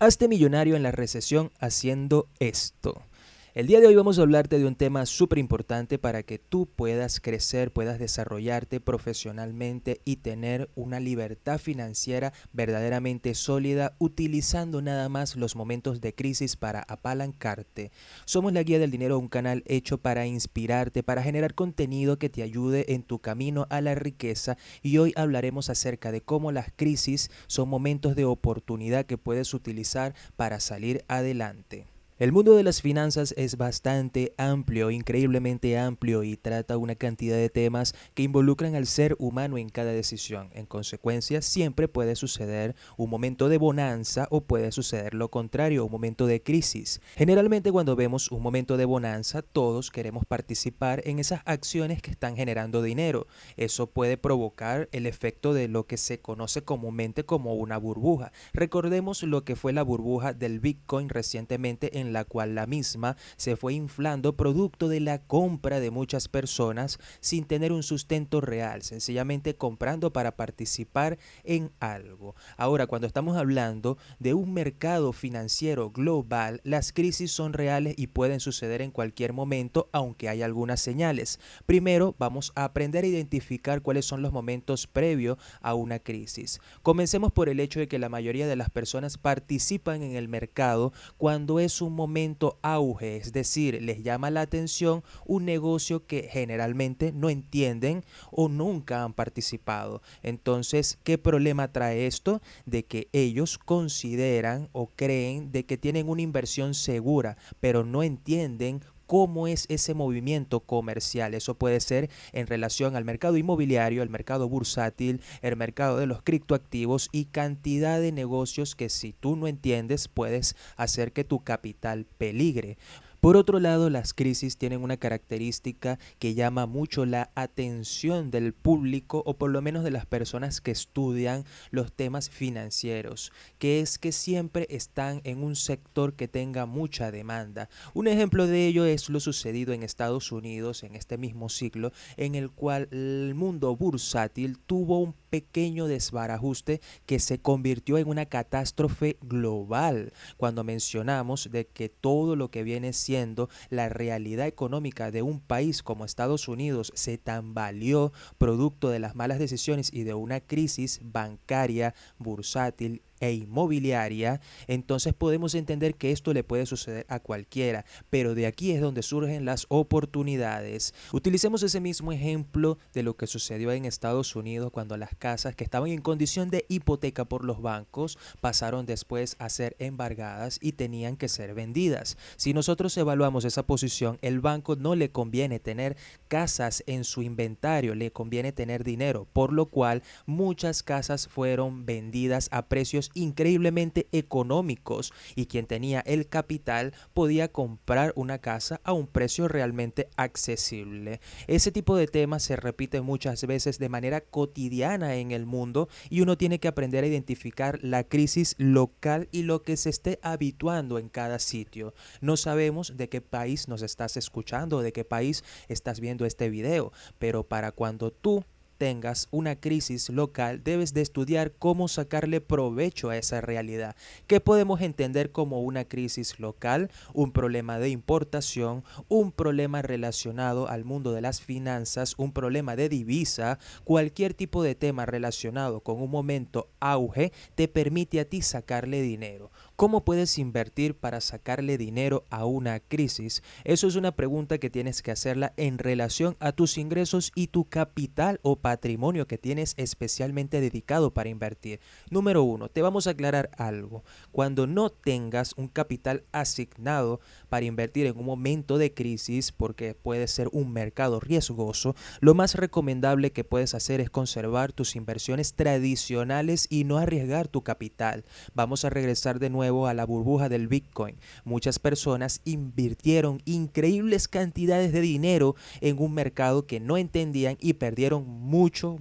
Hazte millonario en la recesión haciendo esto. El día de hoy vamos a hablarte de un tema súper importante para que tú puedas crecer, puedas desarrollarte profesionalmente y tener una libertad financiera verdaderamente sólida, utilizando nada más los momentos de crisis para apalancarte. Somos la Guía del Dinero, un canal hecho para inspirarte, para generar contenido que te ayude en tu camino a la riqueza, y hoy hablaremos acerca de cómo las crisis son momentos de oportunidad que puedes utilizar para salir adelante. El mundo de las finanzas es bastante amplio, increíblemente amplio, y trata una cantidad de temas que involucran al ser humano en cada decisión. En consecuencia, siempre puede suceder un momento de bonanza o puede suceder lo contrario, un momento de crisis. Generalmente cuando vemos un momento de bonanza, todos queremos participar en esas acciones que están generando dinero. Eso puede provocar el efecto de lo que se conoce comúnmente como una burbuja. Recordemos lo que fue la burbuja del Bitcoin recientemente, en la cual la misma se fue inflando producto de la compra de muchas personas sin tener un sustento real, sencillamente comprando para participar en algo. Ahora, cuando estamos hablando de un mercado financiero global, las crisis son reales y pueden suceder en cualquier momento, aunque hay algunas señales. Primero, vamos a aprender a identificar cuáles son los momentos previos a una crisis. Comencemos por el hecho de que la mayoría de las personas participan en el mercado cuando es un momento auge, es decir, les llama la atención un negocio que generalmente no entienden o nunca han participado. Entonces, ¿qué problema trae esto? De que ellos consideran o creen de que tienen una inversión segura, pero no entienden cómo es ese movimiento comercial. Eso puede ser en relación al mercado inmobiliario, el mercado bursátil, el mercado de los criptoactivos y cantidad de negocios que, si tú no entiendes, puedes hacer que tu capital peligre. Por otro lado, las crisis tienen una característica que llama mucho la atención del público, o por lo menos de las personas que estudian los temas financieros, que es que siempre están en un sector que tenga mucha demanda. Un ejemplo de ello es lo sucedido en Estados Unidos en este mismo siglo, en el cual el mundo bursátil tuvo un pequeño desbarajuste que se convirtió en una catástrofe global, cuando mencionamos de que todo lo que viene siendo la realidad económica de un país como Estados Unidos se tambaleó producto de las malas decisiones y de una crisis bancaria, bursátil e inmobiliaria. Entonces podemos entender que esto le puede suceder a cualquiera, pero de aquí es donde surgen las oportunidades. Utilicemos ese mismo ejemplo de lo que sucedió en Estados Unidos, cuando las casas que estaban en condición de hipoteca por los bancos pasaron después a ser embargadas y tenían que ser vendidas. Si nosotros evaluamos esa posición, el banco no le conviene tener casas en su inventario, le conviene tener dinero, por lo cual muchas casas fueron vendidas a precios increíblemente económicos, y quien tenía el capital podía comprar una casa a un precio realmente accesible. Ese tipo de temas se repite muchas veces de manera cotidiana en el mundo, y uno tiene que aprender a identificar la crisis local y lo que se esté habituando en cada sitio. No sabemos de qué país nos estás escuchando, de qué país estás viendo este video, pero para cuando tú tengas una crisis local, debes de estudiar cómo sacarle provecho a esa realidad. ¿Qué podemos entender como una crisis local? Un problema de importación, un problema relacionado al mundo de las finanzas, un problema de divisa, cualquier tipo de tema relacionado con un momento auge te permite a ti sacarle dinero. ¿Cómo puedes invertir para sacarle dinero a una crisis? Eso es una pregunta que tienes que hacerla en relación a tus ingresos y tu capital o patrimonio que tienes especialmente dedicado para invertir. Número uno, te vamos a aclarar algo. Cuando no tengas un capital asignado para invertir en un momento de crisis, porque puede ser un mercado riesgoso, lo más recomendable que puedes hacer es conservar tus inversiones tradicionales y no arriesgar tu capital. Vamos a regresar de nuevo a la burbuja del Bitcoin. Muchas personas invirtieron increíbles cantidades de dinero en un mercado que no entendían y perdieron mucho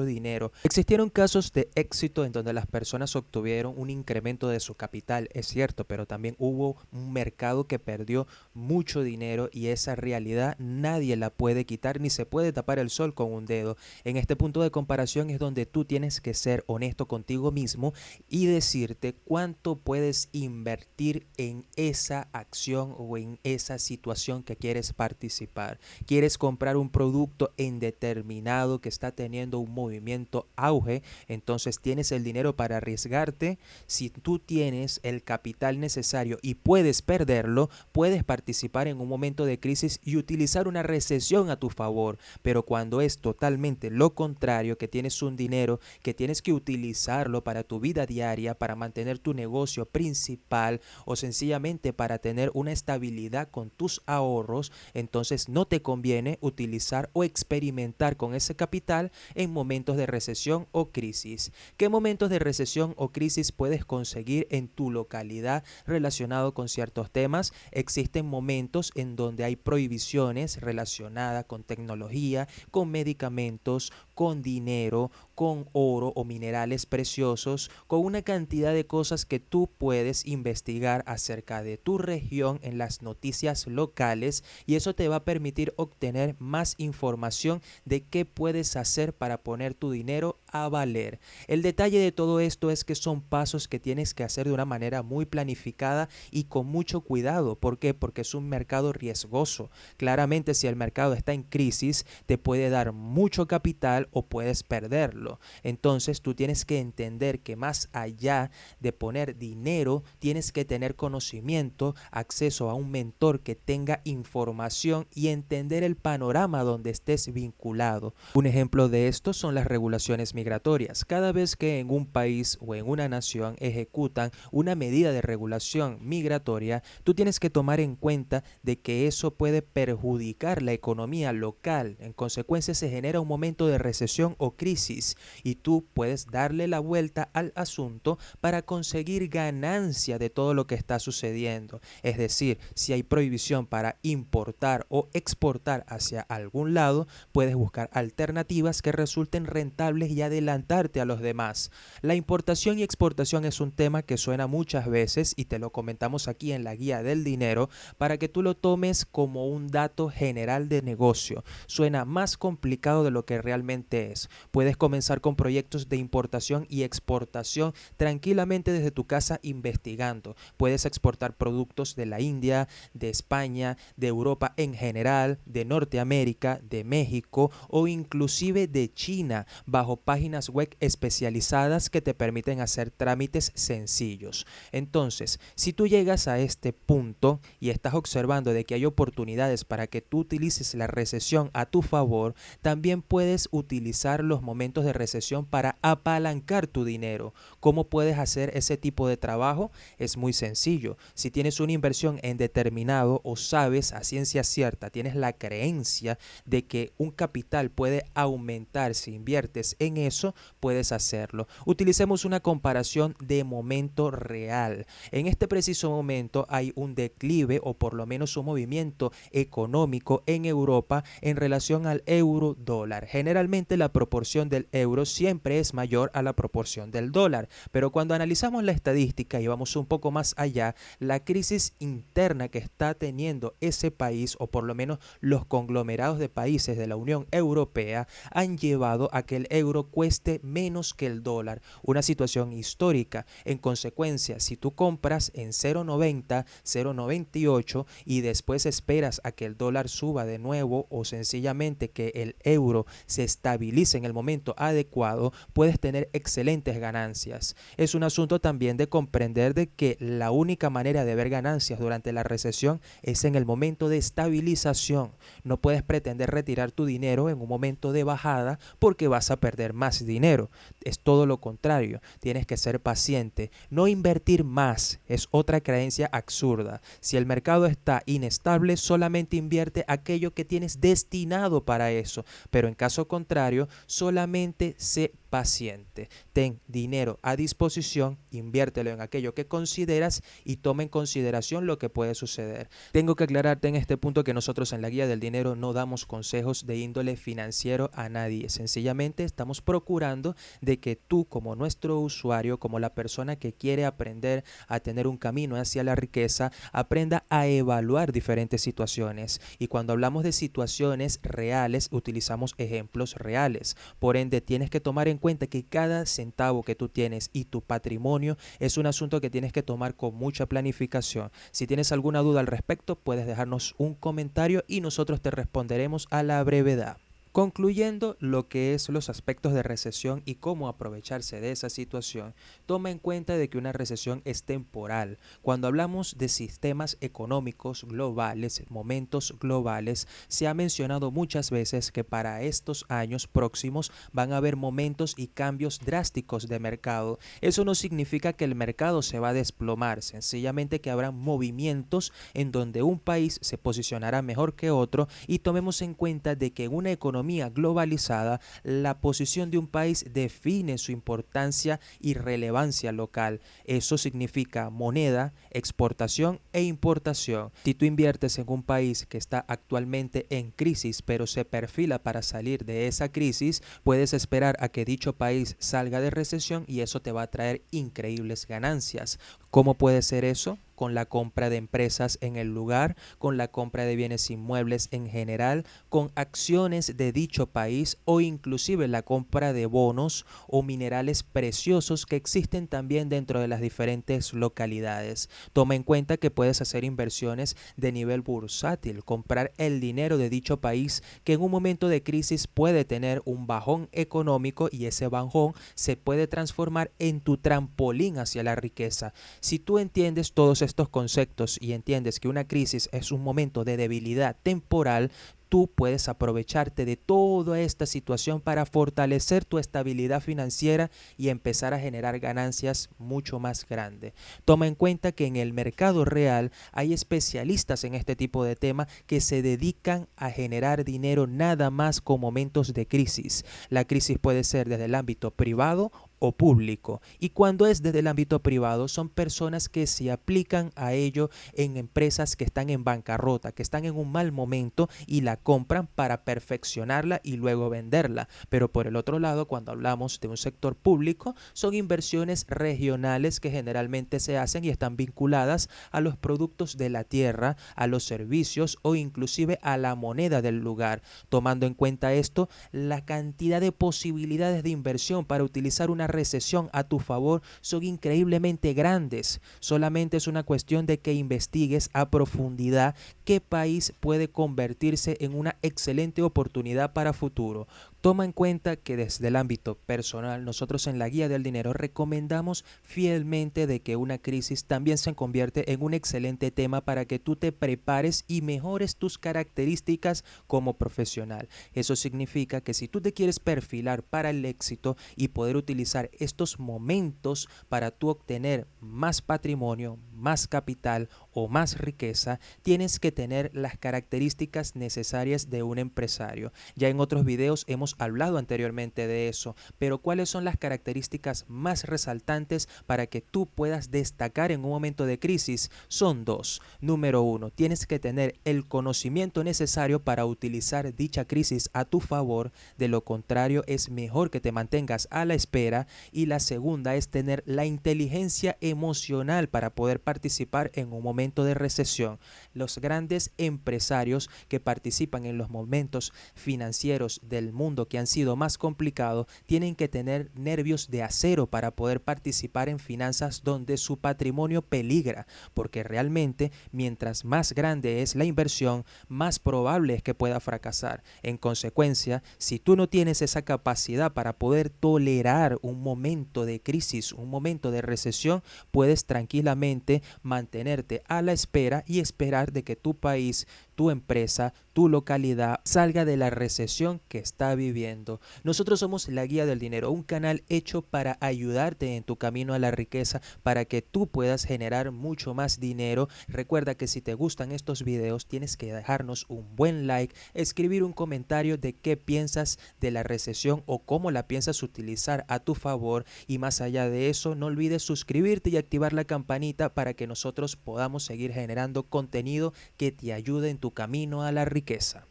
dinero. Existieron casos de éxito en donde las personas obtuvieron un incremento de su capital, es cierto, pero también hubo un mercado que perdió mucho dinero, y esa realidad nadie la puede quitar ni se puede tapar el sol con un dedo. En este punto de comparación es donde tú tienes que ser honesto contigo mismo y decirte cuánto puedes puedes invertir en esa acción o en esa situación que quieres participar. Quieres comprar un producto en determinado que está teniendo un movimiento auge, entonces tienes el dinero para arriesgarte. Si tú tienes el capital necesario y puedes perderlo, puedes participar en un momento de crisis y utilizar una recesión a tu favor. Pero cuando es totalmente lo contrario, que tienes un dinero que tienes que utilizarlo para tu vida diaria, para mantener tu negocio principal o sencillamente para tener una estabilidad con tus ahorros, entonces no te conviene utilizar o experimentar con ese capital en momentos de recesión o crisis. ¿Qué momentos de recesión o crisis puedes conseguir en tu localidad relacionado con ciertos temas? Existen momentos en donde hay prohibiciones relacionadas con tecnología, con medicamentos, con dinero, con oro o minerales preciosos, con una cantidad de cosas que tú puedes investigar acerca de tu región en las noticias locales, y eso te va a permitir obtener más información de qué puedes hacer para poner tu dinero a valer. El detalle de todo esto es que son pasos que tienes que hacer de una manera muy planificada y con mucho cuidado. ¿Por qué? Porque es un mercado riesgoso. Claramente, si el mercado está en crisis, te puede dar mucho capital o puedes perderlo. Entonces, tú tienes que entender que más allá de poner dinero, tienes que tener conocimiento, acceso a un mentor que tenga información y entender el panorama donde estés vinculado. Un ejemplo de esto son las regulaciones migratorias. Cada vez que en un país o en una nación ejecutan una medida de regulación migratoria, tú tienes que tomar en cuenta de que eso puede perjudicar la economía local. En consecuencia, se genera un momento de recesión o crisis y tú puedes darle la vuelta al asunto para conseguir ganancia de todo lo que está sucediendo. Es decir, si hay prohibición para importar o exportar hacia algún lado, puedes buscar alternativas que resulten rentables y adelantarte a los demás. La importación y exportación es un tema que suena muchas veces y te lo comentamos aquí en la guía del dinero para que tú lo tomes como un dato general de negocio. Suena más complicado de lo que realmente es. Puedes comenzar con proyectos de importación y exportación tranquilamente desde tu casa investigando. Puedes exportar productos de la India, de España, de Europa en general, de Norteamérica, de México o inclusive de China bajo páginas web especializadas que te permiten hacer trámites sencillos. Entonces, si tú llegas a este punto y estás observando de que hay oportunidades para que tú utilices la recesión a tu favor, también puedes utilizar los momentos de recesión para apalancar tu dinero. ¿Cómo puedes hacer ese tipo de trabajo? Es muy sencillo. Si tienes una inversión en determinado o sabes a ciencia cierta, tienes la creencia de que un capital puede aumentar si inviertes en eso, puedes hacerlo. Utilicemos una comparación de momento real. En este preciso momento hay un declive o por lo menos un movimiento económico en Europa en relación al euro dólar. Generalmente la proporción del euro siempre es mayor a la proporción del dólar, pero cuando analizamos la estadística y vamos un poco más allá, la crisis interna que está teniendo ese país o por lo menos los conglomerados de países de la Unión Europea han llevado a que el euro cueste menos que el dólar, una situación histórica. En consecuencia, si tú compras en 0.90, 0.98 y después esperas a que el dólar suba de nuevo o sencillamente que el euro se estabilice en el momento adecuado, puedes tener excelentes ganancias. Es un asunto también de comprender de que la única manera de ver ganancias durante la recesión es en el momento de estabilización. No puedes pretender retirar tu dinero en un momento de bajada porque vas a perder más dinero. Es todo lo contrario. Tienes que ser paciente. No invertir más es otra creencia absurda. Si el mercado está inestable, solamente invierte aquello que tienes destinado para eso. Pero en caso contrario, solamente sé paciente. Ten dinero a disposición, inviértelo en aquello que consideras y toma en consideración lo que puede suceder. Tengo que aclararte en este punto que nosotros en la guía del dinero no damos consejos de índole financiero a nadie. Sencillamente estamos procurando de que tú como nuestro usuario, como la persona que quiere aprender a tener un camino hacia la riqueza, aprenda a evaluar diferentes situaciones. Y cuando hablamos de situaciones reales, utilizamos ejemplos reales. Por ende, tienes que tomar en cuenta que cada centavo que tú tienes y tu patrimonio es un asunto que tienes que tomar con mucha planificación. Si tienes alguna duda al respecto, puedes dejarnos un comentario y nosotros te responderemos a la brevedad. Concluyendo lo que es los aspectos de recesión y cómo aprovecharse de esa situación, toma en cuenta de que una recesión es temporal. Cuando hablamos de sistemas económicos globales, momentos globales, se ha mencionado muchas veces que para estos años próximos van a haber momentos y cambios drásticos de mercado. Eso no significa que el mercado se va a desplomar, sencillamente que habrá movimientos en donde un país se posicionará mejor que otro, y tomemos en cuenta de que en una economía globalizada, la posición de un país define su importancia y relevancia local. Eso significa moneda, exportación e importación. Si tú inviertes en un país que está actualmente en crisis, pero se perfila para salir de esa crisis, puedes esperar a que dicho país salga de recesión y eso te va a traer increíbles ganancias. ¿Cómo puede ser eso? Con la compra de empresas en el lugar, con la compra de bienes inmuebles en general, con acciones de dicho país o inclusive la compra de bonos o minerales preciosos que existen también dentro de las diferentes localidades. Toma en cuenta que puedes hacer inversiones de nivel bursátil, comprar el dinero de dicho país que en un momento de crisis puede tener un bajón económico y ese bajón se puede transformar en tu trampolín hacia la riqueza. Si tú entiendes todos estos conceptos y entiendes que una crisis es un momento de debilidad temporal, tú puedes aprovecharte de toda esta situación para fortalecer tu estabilidad financiera y empezar a generar ganancias mucho más grandes. Toma en cuenta que en el mercado real hay especialistas en este tipo de temas que se dedican a generar dinero nada más con momentos de crisis. La crisis puede ser desde el ámbito privado o público, y cuando es desde el ámbito privado son personas que se aplican a ello en empresas que están en bancarrota, que están en un mal momento y la compran para perfeccionarla y luego venderla. Pero por el otro lado, cuando hablamos de un sector público, son inversiones regionales que generalmente se hacen y están vinculadas a los productos de la tierra, a los servicios o inclusive a la moneda del lugar. Tomando en cuenta esto, la cantidad de posibilidades de inversión para utilizar una recesión a tu favor son increíblemente grandes. Solamente es una cuestión de que investigues a profundidad qué país puede convertirse en una excelente oportunidad para futuro. Toma en cuenta que desde el ámbito personal, nosotros en la Guía del Dinero recomendamos fielmente de que una crisis también se convierte en un excelente tema para que tú te prepares y mejores tus características como profesional. Eso significa que si tú te quieres perfilar para el éxito y poder utilizar estos momentos para tú obtener más patrimonio, más capital o más riqueza, tienes que tener las características necesarias de un empresario. Ya en otros videos hemos hablado anteriormente de eso, pero ¿cuáles son las características más resaltantes para que tú puedas destacar en un momento de crisis? Son dos. Número uno, tienes que tener el conocimiento necesario para utilizar dicha crisis a tu favor, de lo contrario es mejor que te mantengas a la espera. Y la segunda es tener la inteligencia emocional para poder participar en un momento de recesión. Los grandes empresarios que participan en los momentos financieros del mundo que han sido más complicados tienen que tener nervios de acero para poder participar en finanzas donde su patrimonio peligra, porque realmente mientras más grande es la inversión, más probable es que pueda fracasar. En consecuencia, si tú no tienes esa capacidad para poder tolerar un momento de crisis, un momento de recesión, puedes tranquilamente mantenerte a la espera y esperar de que tu país, tu empresa, tu localidad salga de la recesión que está viviendo. Nosotros somos La Guía del Dinero, un canal hecho para ayudarte en tu camino a la riqueza, para que tú puedas generar mucho más dinero. Recuerda que si te gustan estos videos tienes que dejarnos un buen like, escribir un comentario de qué piensas de la recesión o cómo la piensas utilizar a tu favor, y más allá de eso no olvides suscribirte y activar la campanita para que nosotros podamos seguir generando contenido que te ayude en tu camino a la riqueza.